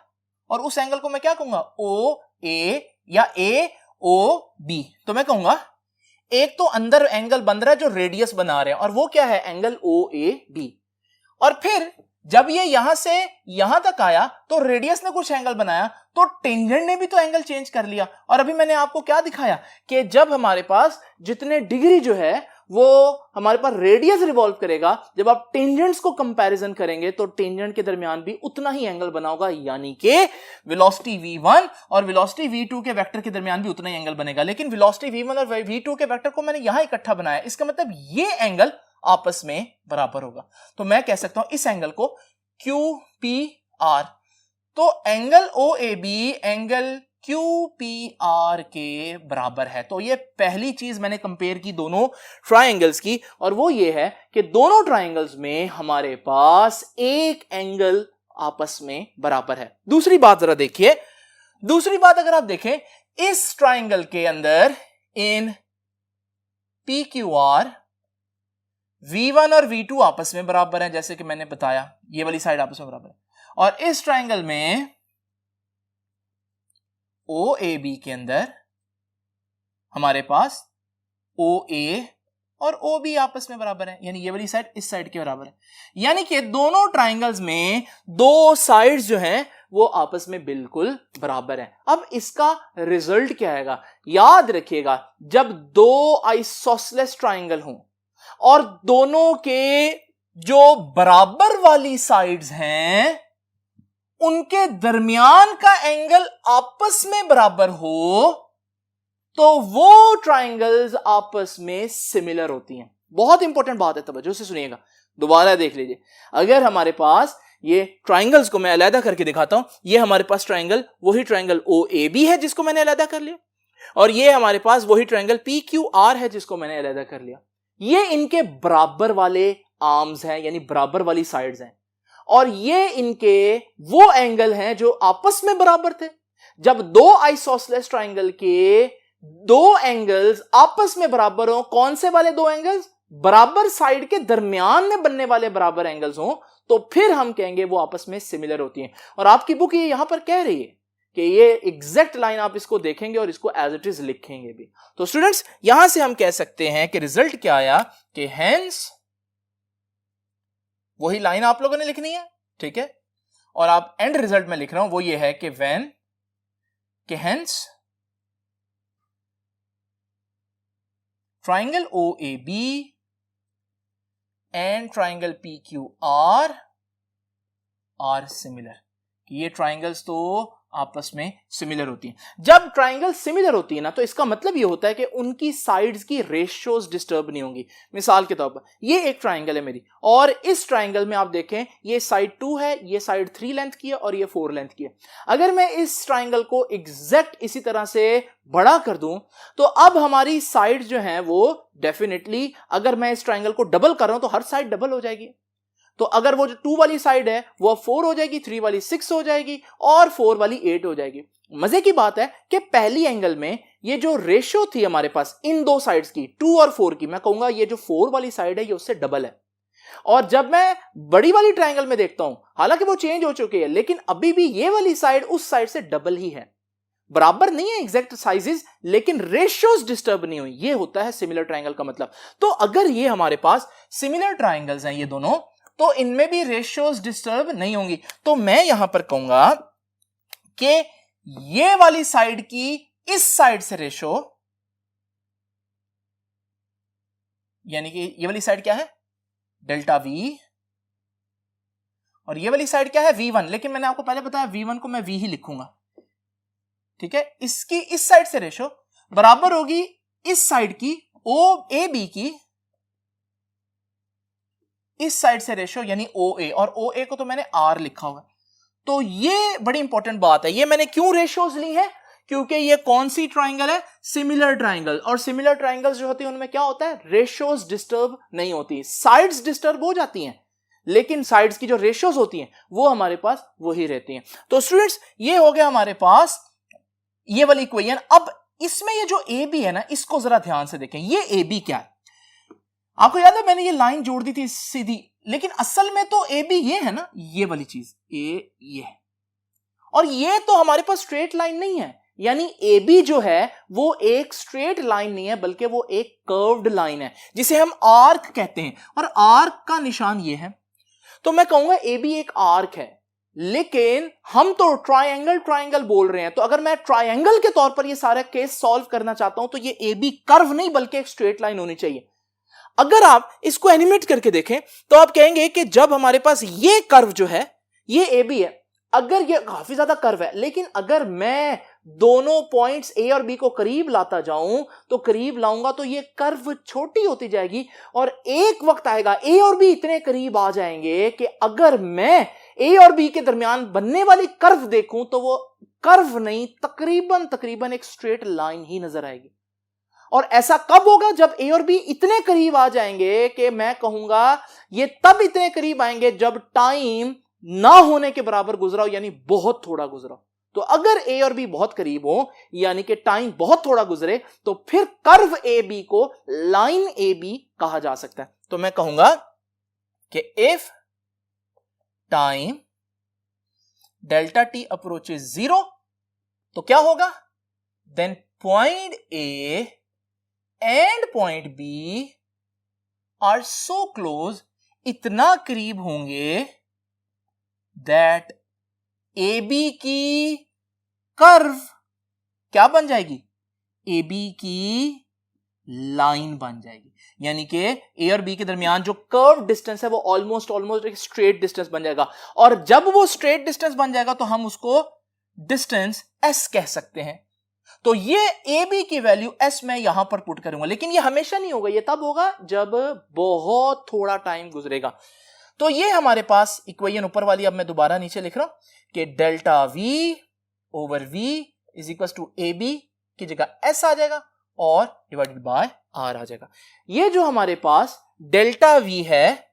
और उस एंगल को मैं क्या कहूंगा, OA या AOB। तो मैं कहूंगा एक तो अंदर एंगल बन रहा है जो रेडियस बना रहे हैं, और वो क्या है, एंगल OAB। और फिर जब ये यहां से यहां तक आया तो रेडियस ने कुछ एंगल बनाया, तो टेंजेंट ने भी तो एंगल चेंज कर लिया। और अभी मैंने आपको क्या दिखाया कि जब हमारे पास जितने डिग्री जो है वो हमारे पास रेडियस रिवॉल्व करेगा। जब आप टेंजेंट्स को कंपैरिजन करेंगे तो टेंजेंट के दरमियान भी उतना ही एंगल बना होगा, यानी कि वेलोसिटी v1 और वेलोसिटी v2 के वेक्टर के दरमियान भी उतना ही एंगल बनेगा। लेकिन वेलोसिटी v1 और v2 के वेक्टर को मैंने यहां इकट्ठा बनाया, इसका मतलब ये एंगल आपस में बराबर होगा। तो मैं कह सकता हूं इस एंगल को QPR। तो एंगल OAB एंगल QPR के बराबर है। तो ये पहली चीज मैंने कंपेयर की दोनों ट्रायंगल्स की, और वो ये है कि दोनों ट्रायंगल्स में हमारे पास एक एंगल आपस में बराबर है। दूसरी बात जरा देखिए, दूसरी बात अगर आप देखें इस ट्रायंगल के अंदर इन PQR V1 और V2 आपस में बराबर है, जैसे कि मैंने बताया ये वाली साइड आपस में बराबर है। और इस ट्रायंगल में OAB के अंदर हमारे पास OA और OB आपस में बराबर है, यानी ये वाली साइड इस साइड के बराबर है। यानी कि दोनों ट्रायंगल्स में दो साइड्स जो हैं वो आपस में बिल्कुल बराबर हैं। अब इसका रिजल्ट क्या आएगा? याद रखिएगा, जब दो आइसोसेलेस ट्रायंगल हों और दोनों के जो बराबर वाली साइड्स हैं उनके दरमियान का एंगल आपस में बराबर हो तो वो ट्रायंगल्स आपस में सिमिलर होती हैं। बहुत इंपॉर्टेंट बात है, तवज्जो से सुनिएगा, दोबारा देख लीजिए। अगर हमारे पास ये ट्रायंगल्स को मैं अलग करके दिखाता हूं, ये हमारे पास ट्रायंगल वही ट्रायंगल OAB है जिसको मैंने अलग कर लिया, और ये हमारे पास वही ट्रायंगल PQR है जिसको मैंने अलग कर लिया। ये इनके बराबर वाले आर्म्स हैं, यानी बराबर वाली साइड्स हैं, और ये इनके वो एंगल हैं जो आपस में बराबर थे। जब दो आइसोसेलेस ट्रायंगल के दो एंगल्स आपस में बराबर हो, कौन से वाले दो एंगल्स? बराबर साइड के दरमियान में बनने वाले बराबर एंगल्स हो, तो फिर हम कहेंगे वो आपस में सिमिलर होती हैं। और आपकी बुक ये यहां पर कह रही है कि ये एग्जैक्ट लाइन आप इसको देखेंगे और इसको एज इट इज लिखेंगे भी। तो स्टूडेंट्स यहां से हम कह सकते हैं कि रिजल्ट क्या आया कि हेंस, वही लाइन आप लोगों ने लिखनी है, ठीक है, और आप एंड रिजल्ट में लिख रहा हूं वो ये है कि व्हेन के hence triangle OAB and triangle PQR are similar, कि ये ट्रायंगल्स तो आपस में सिमिलर होती हैं। जब ट्रायंगल सिमिलर होती है ना, तो इसका मतलब ये होता है कि उनकी साइड्स की रेशियोज डिस्टर्ब नहीं होंगी। मिसाल के तौर पर ये एक ट्रायंगल है मेरी, और इस ट्रायंगल में आप देखें ये साइड 2 है, ये साइड 3 लेंथ की है और ये 4 लेंथ की है। अगर मैं इस ट्रायंगल को एग्जैक्ट इसी तरह से बड़ा कर दूं तो अब हमारी साइड जो है वो डेफिनेटली, अगर मैं इस ट्रायंगल को डबल कर रहा हूं तो हर साइड डबल हो जाएगी। तो अगर वो जो 2 वाली साइड है वो 4 हो जाएगी, 3 वाली 6 हो जाएगी और 4 वाली 8 हो जाएगी। मजे की बात है कि पहली एंगल में ये जो रेशियो थी हमारे पास इन दो साइड्स की 2 और 4 की, मैं कहूंगा ये जो 4 वाली साइड है ये उससे डबल है। और जब मैं बड़ी वाली ट्रायंगल में देखता हूं, हालांकि वो चेंज हो चुकी है, लेकिन अभी भी ये वाली साइड उस साइड से डबल ही है। बराबर नहीं है एग्जैक्ट साइजेस, लेकिन रेशियोज डिस्टर्ब नहीं हुई। ये होता है सिमिलर ट्रायंगल का मतलब। तो अगर ये हमारे पास सिमिलर ट्रायंगल्स हैं ये दोनों, तो इनमें भी रेशियोज डिस्टर्ब नहीं होंगी। तो मैं यहां पर कहूंगा कि ये वाली साइड की इस साइड से रेशियो, यानी कि ये वाली साइड क्या है डेल्टा V, और ये वाली साइड क्या है V1, लेकिन मैंने आपको पहले बताया V1 को मैं V ही लिखूंगा, ठीक है। इसकी इस साइड से रेशियो बराबर होगी इस साइड की OAB की इस साइड से रेशियो, यानी OA, और OA को तो मैंने R लिखा हुआ है। तो ये बड़ी इंपॉर्टेंट बात है। ये मैंने क्यों रेशियोज ली है? क्योंकि ये कौन सी ट्रायंगल है? Similar triangle. और सिमिलर ट्रायंगल्स जो होती है उनमें क्या होता है? रेशियोज डिस्टर्ब नहीं होती, साइड्स डिस्टर्ब हो जाती हैं, लेकिन साइड्स की जो रेशियोज होती हैं वो हमारे पास वही रहती हैं। तो स्टूडेंट्स ये हो गया हमारे पास ये वाली इक्वेशन। अब इसमें ये जो AB है ना, इसको जरा ध्यान से देखें। ये AB क्या है? आपको याद है मैंने ये लाइन जोड़ दी थी सीधी, लेकिन असल में तो AB ये है ना, ये वाली चीज ये, और ये तो हमारे पास स्ट्रेट लाइन नहीं है, यानी AB जो है वो एक स्ट्रेट लाइन नहीं है, बल्कि वो एक कर्व्ड लाइन है जिसे हम आर्क कहते हैं, और आर्क का निशान ये है। तो मैं कहूंगा AB एक आर्क है, लेकिन हम तो ट्रायंगल बोल रहे हैं। तो अगर मैं ट्रायंगल के तौर पर ये सारा केस सॉल्व करना चाहता हूं तो ये AB कर्व नहीं बल्कि एक स्ट्रेट लाइन होनी चाहिए। अगर आप इसको एनिमेट करके देखें तो आप कहेंगे कि जब हमारे पास ये कर्व जो है ये ए बी है, अगर ये काफी ज्यादा कर्व है, लेकिन अगर मैं दोनों पॉइंट्स ए और बी को करीब लाता जाऊं तो करीब लाऊंगा तो ये कर्व छोटी होती जाएगी और एक वक्त आएगा ए और बी इतने करीब आ जाएंगे कि अगर मैं ए और बी के दरमियान बनने वाली कर्व देखूं तो वो कर्व नहीं, तकरीबन एक स्ट्रेट लाइन ही नजर आएगी। और ऐसा कब होगा? जब ए और बी इतने करीब आ जाएंगे कि मैं कहूंगा ये तब इतने करीब आएंगे जब टाइम ना होने के बराबर गुजरा हो, यानी बहुत थोड़ा गुजरा। तो अगर ए और बी बहुत करीब हो यानी कि टाइम बहुत थोड़ा गुजरे तो फिर कर्व ए बी को लाइन ए बी कहा जा सकता है। तो मैं कहूंगा कि if time delta T approaches 0 तो क्या होगा? Then point A and point B are so close, इतना करीब होंगे दैट ए बी की कर्व क्या बन जाएगी? ए बी की लाइन बन जाएगी, यानी कि ए और बी के दरमियान जो कर्व डिस्टेंस है वो ऑलमोस्ट एक स्ट्रेट डिस्टेंस बन जाएगा। और जब वो स्ट्रेट डिस्टेंस बन जाएगा तो हम उसको डिस्टेंस एस कह सकते हैं। तो ये ए बी की वैल्यू एस मैं यहां पर पुट करूंगा, लेकिन ये हमेशा नहीं होगा, ये तब होगा जब बहुत थोड़ा टाइम गुजरेगा। तो ये हमारे पास इक्वेशन ऊपर वाली, अब मैं दोबारा नीचे लिख रहा हूं कि delta V over V is equal to A B की जगह एस आ जाएगा और डिवाइडेड बाय आर आ जाएगा। ये जो हमारे पास डेल्टा वी है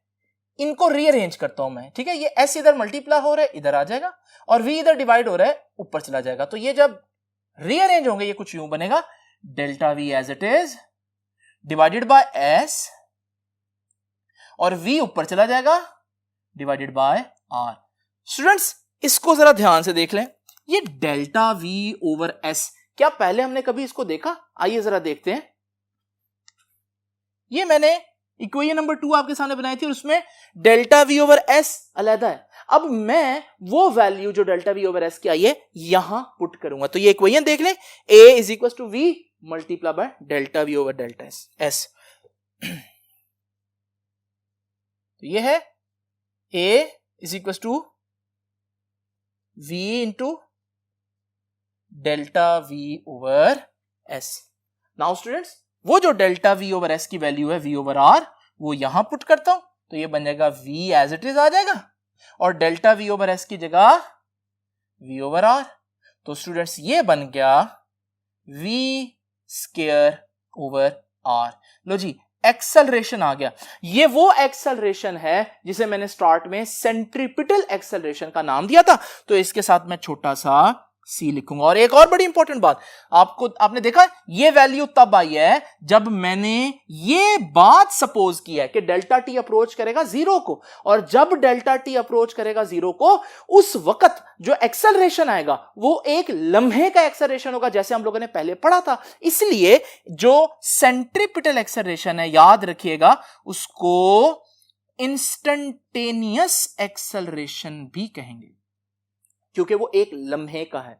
इनको रीअरेंज करता हूं मैं, ठीक है। ये एस इधर मल्टीप्लाई हो रहा है, इधर आ जाएगा, और वी इधर डिवाइड हो रहा है, ऊपर चला जाएगा। तो ये जब रीअरेंज होंगे ये कुछ यूं बनेगा, delta V as it is divided by S और v ऊपर चला जाएगा डिवाइडेड बाय r। स्टूडेंट्स इसको जरा ध्यान से देख लें, ये डेल्टा v ओवर s, क्या पहले हमने कभी इसको देखा? आइए जरा देखते हैं। ये मैंने इक्वेशन नंबर 2 आपके सामने बनाई थी और उसमें डेल्टा v ओवर s अलग है। अब मैं वो वैल्यू जो डेल्टा v ओवर s की आई है यहां पुट करूंगा। तो ये इक्वेशन देख लें, a is equal to v multiply by delta v over delta s। तो ये है a is equal to v into delta v over s। Now students वो जो डेल्टा v ओवर s की वैल्यू है v ओवर r वो यहां put करता हूं तो ये बन जाएगा v एज इट इज आ जाएगा और डेल्टा v ओवर s की जगह v ओवर r। तो स्टूडेंट्स ये बन गया v स्क्वायर ओवर r। लो जी एक्सेलरेशन आ गया। ये वो एक्सेलरेशन है जिसे मैंने स्टार्ट में सेंट्रीपिटल एक्सेलरेशन का नाम दिया था। तो इसके साथ मैं छोटा सा सी लिखूंगा। और एक और बड़ी इंपॉर्टेंट बात, आपने देखा ये वैल्यू तब आई है जब मैंने ये बात सपोज की है कि डेल्टा टी अप्रोच करेगा 0 को, और जब डेल्टा टी अप्रोच करेगा 0 को उस वक्त जो एक्सेलरेशन आएगा वो एक लम्हे का एक्सेलरेशन होगा, जैसे हम लोगों ने पहले पढ़ा था। इसलिए जो सेंट्रीपिटल एक्सेलरेशन है याद रखिएगा उसको इंस्टेंटेनियस एक्सेलरेशन भी कहेंगे क्योंकि वो एक लम्हे का है।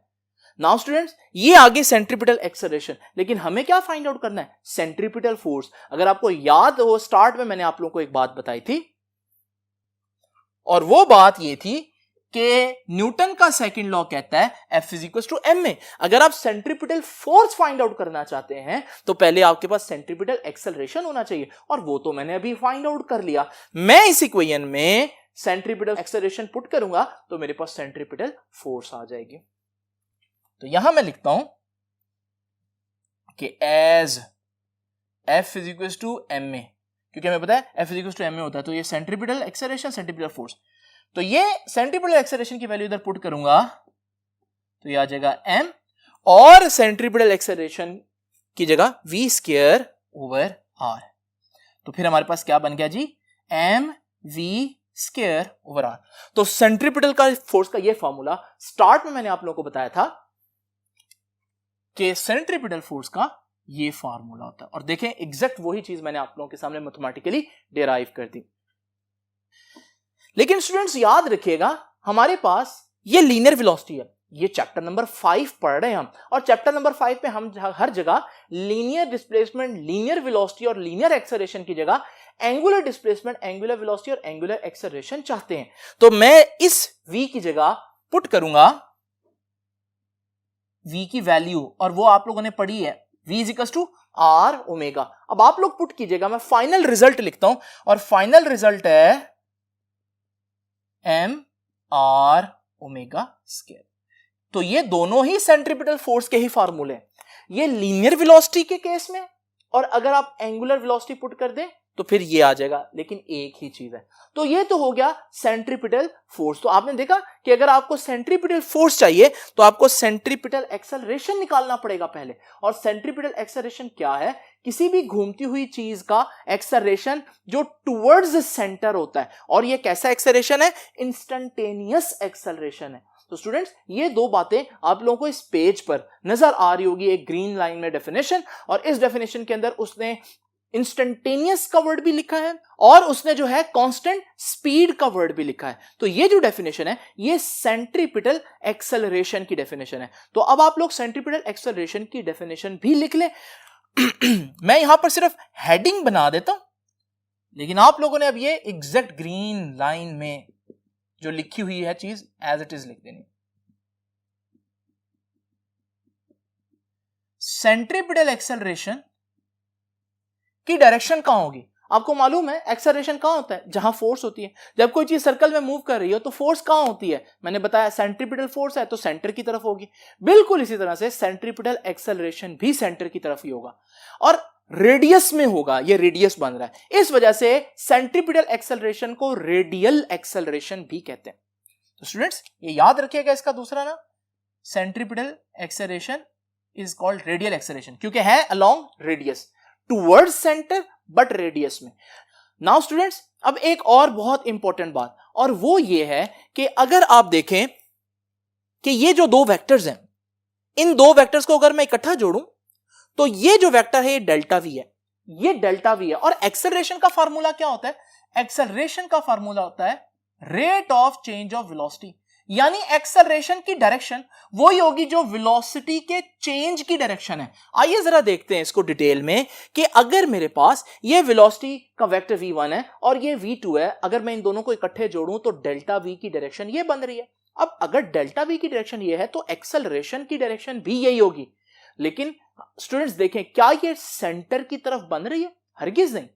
नाउ स्टूडेंट्स ये आगे सेंट्रीपिटल एक्सेलरेशन, लेकिन हमें क्या फाइंड आउट करना है? Centripetal force. अगर आपको याद हो स्टार्ट में मैंने आप लोगों को एक बात बताई थी और वो बात ये थी कि न्यूटन का सेकंड लॉ कहता है F is equal to ma। अगर आप सेंट्रीपिटल फोर्स फाइंड आउट करना चाहते हैं तो पहले आपके पास सेंट्रीपिटल एक्सेलरेशन होना चाहिए, और वो तो मैंने अभी फाइंड आउट कर लिया। मैं इस इक्वेशन में सेंट्रीपिटल एक्सेलरेशन पुट करूंगा तो मेरे पास सेंट्रीपिटल फोर्स आ जाएगी। तो यहां मैं लिखता हूं कि as F is equal to ma, क्योंकि हमें पता है F is equal to ma होता है, तो ये सेंट्रीपिटल एक्सेलरेशन सेंट्रीपिटल फोर्स। तो ये सेंट्रीपिटल एक्सेलरेशन की वैल्यू इधर पुट करूंगा तो ये आ जाएगा m, और सेंट्रीपिटल एक्सेलरेशन की जगह v स्क्वायर ओवर r। तो फिर हमारे पास क्या बन गया जी? mv square over r। तो सेंट्रीपिटल का फोर्स का ये फॉर्मूला स्टार्ट में मैंने आप लोगों को बताया था कि सेंट्रीपिटल फोर्स का ये फॉर्मूला होता है, और देखें एग्जैक्ट वही चीज मैंने आप लोगों के सामने मैथमेटिकली डिराइव कर दी। लेकिन स्टूडेंट्स याद रखिएगा हमारे पास ये लीनियर वेलोसिटी है, ये चैप्टर नंबर 5 पढ़ रहे हैं हम, और चैप्टर नंबर 5 पे हम हर जगह लीनियर डिस्प्लेसमेंट, लीनियर वेलोसिटी और लीनियर एक्सेलरेशन की जगह एंगुलर डिस्प्लेसमेंट, एंगुलर वेलोसिटी और एंगुलर एक्सेलरेशन चाहते हैं। तो मैं इस v की जगह पुट करूंगा v की वैल्यू, और वो आप लोगों ने पढ़ी है, v is to R omega. अब आप लोग पुट कीजिएगा, मैं फाइनल रिजल्ट लिखता हूं, और फाइनल रिजल्ट है m r ओमेगा स्क्वायर। तो ये दोनों ही सेंट्रीपिटल फोर्स के ही फार्मूले हैं, ये लीनियर वेलोसिटी के केस में, और अगर आप एंगुलर वेलोसिटी पुट कर दें तो फिर ये आ जाएगा, लेकिन एक ही चीज है। तो ये तो हो गया सेंट्रीपिटल फोर्स। तो आपने देखा कि अगर आपको सेंट्रीपिटल फोर्स चाहिए तो आपको सेंट्रीपिटल एक्सेलरेशन निकालना पड़ेगा पहले। और सेंट्रीपिटल एक्सेलरेशन क्या है? किसी भी घूमती हुई चीज का एक्सेलरेशन जो टुवर्ड्स सेंटर होता है। और ये कैसा एक्सेलरेशन है? इंस्टेंटेनियस एक्सेलरेशन है। तो स्टूडेंट्स, ये दो बातें आप लोगों को इस पेज पर नजर आ रही होगी, एक ग्रीन लाइन में डेफिनेशन, और इस डेफिनेशन के अंदर उसने इंस्टेंटेनियस का वर्ड भी लिखा है, और उसने जो है कांस्टेंट स्पीड का वर्ड भी लिखा है। तो ये जो डेफिनेशन है ये सेंट्रीपिटल एक्सेलरेशन की डेफिनेशन है। तो अब आप लोग सेंट्रीपिटल एक्सेलरेशन की डेफिनेशन भी लिख लें। मैं यहां पर सिर्फ हेडिंग बना देता हूं, लेकिन आप लोगों ने अब ये एग्जैक्ट ग्रीन लाइन में जो लिखी हुई है चीज एज इट इज लिख देनी। सेंट्रीपिटल एक्सेलरेशन की डायरेक्शन कहां होगी? आपको मालूम है एक्सेलरेशन कहां होता है? जहां फोर्स होती है। जब कोई चीज सर्कल में मूव कर रही हो तो फोर्स कहां होती है? मैंने बताया सेंट्रीपिटल फोर्स है तो सेंटर की तरफ होगी। बिल्कुल इसी तरह से सेंट्रीपिटल एक्सेलरेशन भी सेंटर की तरफ ही होगा, और रेडियस में होगा। ये रेडियस बन रहा है, इस वजह से सेंट्रीपिटल एक्सेलरेशन को रेडियल एक्सेलरेशन भी कहते हैं। तो स्टूडेंट्स, ये याद रखिएगा, इसका दूसरा नाम centripetal acceleration is called radial acceleration, क्योंकि है along radius, towards centre but radius में। नाउ स्टूडेंट्स, अब एक और बहुत इंपॉर्टेंट बात, और वो ये है कि अगर आप देखें कि ये जो दो वेक्टर्स हैं, इन दो वेक्टर्स को अगर मैं इकट्ठा जोड़ूं तो ये जो वेक्टर है ये डेल्टा वी है, ये डेल्टा वी है। और एक्सेलरेशन का फार्मूला क्या होता है? एक्सेलरेशन का फार्मूला होता है rate of change of velocity, यानी एक्सेलरेशन की डायरेक्शन वही होगी जो वेलोसिटी के चेंज की डायरेक्शन है। आइए जरा देखते हैं इसको डिटेल में कि अगर मेरे पास ये वेलोसिटी का वेक्टर v1 है और ये v2 है, अगर मैं इन दोनों को इकट्ठे जोड़ूं तो डेल्टा v की डायरेक्शन ये बन रही है। अब अगर डेल्टा v की डायरेक्शन ये है तो एक्सेलरेशन की डायरेक्शन भी यही होगी। लेकिन स्टूडेंट्स देखें, क्या ये सेंटर की तरफ बन रही है? हरगिज नहीं।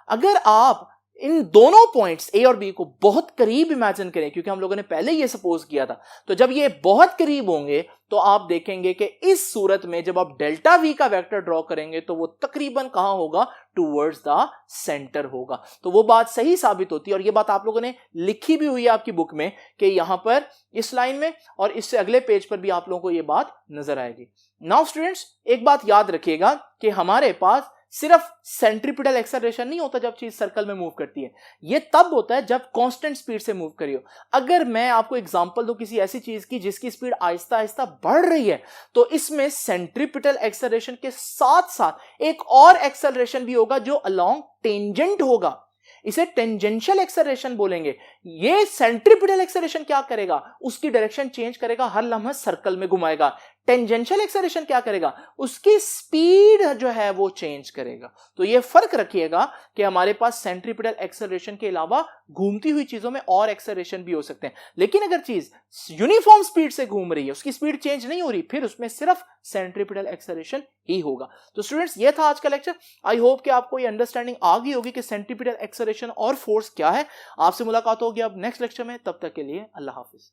अगर आप इन दोनों पॉइंट्स ए और बी को बहुत करीब इमेजिन करें, क्योंकि हम लोगों ने पहले ये सपोज किया था, तो जब ये बहुत करीब होंगे तो आप देखेंगे कि इस सूरत में जब आप डेल्टा वी का वेक्टर ड्रॉ करेंगे तो वो तकरीबन कहां होगा? टुवर्ड्स द सेंटर होगा। तो वो बात सही साबित होती है, और ये बात आप लोगों ने लिखी भी हुई है आपकी बुक में कि यहां पर इस लाइन में, और इससे अगले पेज पर भी आप लोगों को ये बात नजर आएगी। नाउ स्टूडेंट्स, एक बात याद रखिएगा कि हमारे पास सिर्फ सेंट्रीपिटल एक्सेलरेशन नहीं होता जब चीज सर्कल में मूव करती है, ये तब होता है जब कांस्टेंट स्पीड से मूव करी हो। अगर मैं आपको एग्जांपल दूं किसी ऐसी चीज की जिसकी स्पीड आहिस्ता आहिस्ता बढ़ रही है, तो इसमें सेंट्रीपिटल एक्सेलरेशन के साथ साथ एक और एक्सेलरेशन भी होगा जो अलोंग टेंजेंट होगा, इसे टेंजेंशियल एक्सेलरेशन बोलेंगे। ये सेंट्रीपिटल एक्सेलरेशन क्या करेगा? उसकी डायरेक्शन चेंज करेगा, हर लम्हा सर्कल में घुमाएगा। टेंजेंशियल एक्सेलरेशन क्या करेगा? उसकी स्पीड जो है वो चेंज करेगा। तो ये फर्क रखिएगा कि हमारे पास सेंट्रीपिटल एक्सेलरेशन के अलावा घूमती हुई चीजों में और एक्सेलरेशन भी हो सकते हैं, लेकिन अगर चीज यूनिफॉर्म स्पीड से घूम रही है, उसकी स्पीड चेंज नहीं हो रही, फिर उसमें सिर्फ सेंट्रीपिटल एक्सेलरेशन ही होगा। तो स्टूडेंट्स, ये था आज का लेक्चर। आई होप कि आपको ये अंडरस्टैंडिंग आ गई होगी कि सेंट्रीपिटल एक्सेलरेशन और फोर्स क्या है। आपसे मुलाकात होगी अब नेक्स्ट लेक्चर में, तब तक के लिए अल्लाह हाफिज।